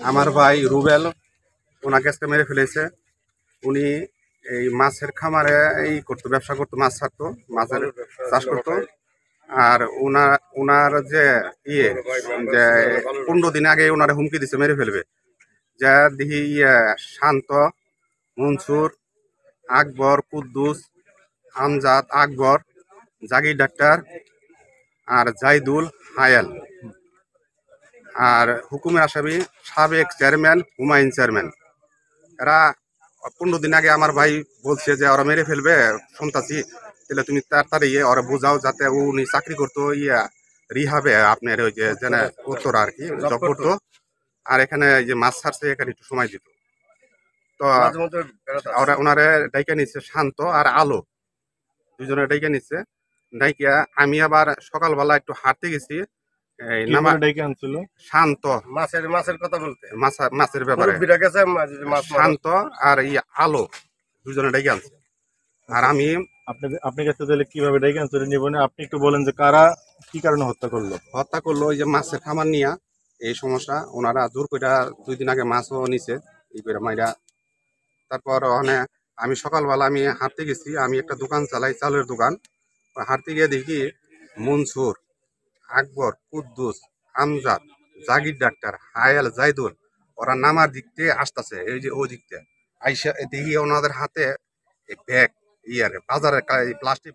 আমার ভাই রুবেল ওনাকে আজকে মেরে ফেলেছে। উনি এই মাছের খামারে এই করতো, ব্যবসা করতো, মাছ ছাড়তো, মাছের চাষ করতো। আর ওনার যে যে 15 দিন আগে ওনারে হুমকি দিছে মেরে ফেলবে। যা দেখি শান্ত, মনসুর, আকবর, কুদ্দুস, আমজাদ, আকবর, জাগির ডাক্তার আর জাইদুল, হায়াল আর হুকুমের আসামি সাবেক চেয়ারম্যান হুমায়ুন চেয়ারম্যান। এরা 15 দিন আগে আমার ভাই বলছে যে ওরা মেরে ফেলবে সন্ত্রাসী, তাহলে তুমি তাড়াতাড়ি ওরা বোঝাও, যাতে উনি চাকরি করতো রিহাবে, আপনার ওই যে উত্তর আর কি জব করতো। আর এখানে যে মাছ ছাড়ছে এখানে একটু সময় দিত। তো ওনারে ডাইকা নিচ্ছে শান্ত আর আলো, দুজনে ডাইকা নিচ্ছে। ডাইকা আমি আবার সকালবেলা একটু হাঁটতে গেছি, শান্ত মাছের কথা বলতে, মাছের ব্যাপারে শান্ত আর আলো দুজনে ডেকে আনছে। আর আমি আপনার কাছে তাহলে কিভাবে ডেকে আনছে আপনি একটু বলেন যে কারা কি কারণে হত্যা করলো? ওই যে মাছের খামার নিয়া এই সমস্যা, ওনারা জোর করে 2 দিন আগে মাছও নিছে এই করে মাইরা। তারপর আমি সকালবেলা আমি হাঁটতে গেছি, আমি একটা দোকান চালাই, চালের দোকান। হাঁটতে গিয়ে দেখি মনসুর, আকবর, কুদ্দুস, আমজাদ, জাগির ডাক্তার, হায়াল, জাইদুল ওরা নামার দিক থেকে আসতেছে, এই যে ওই দিক থেকে আইসা দেখি ওনাদের হাতে ব্যাগ, বাজারের প্লাস্টিক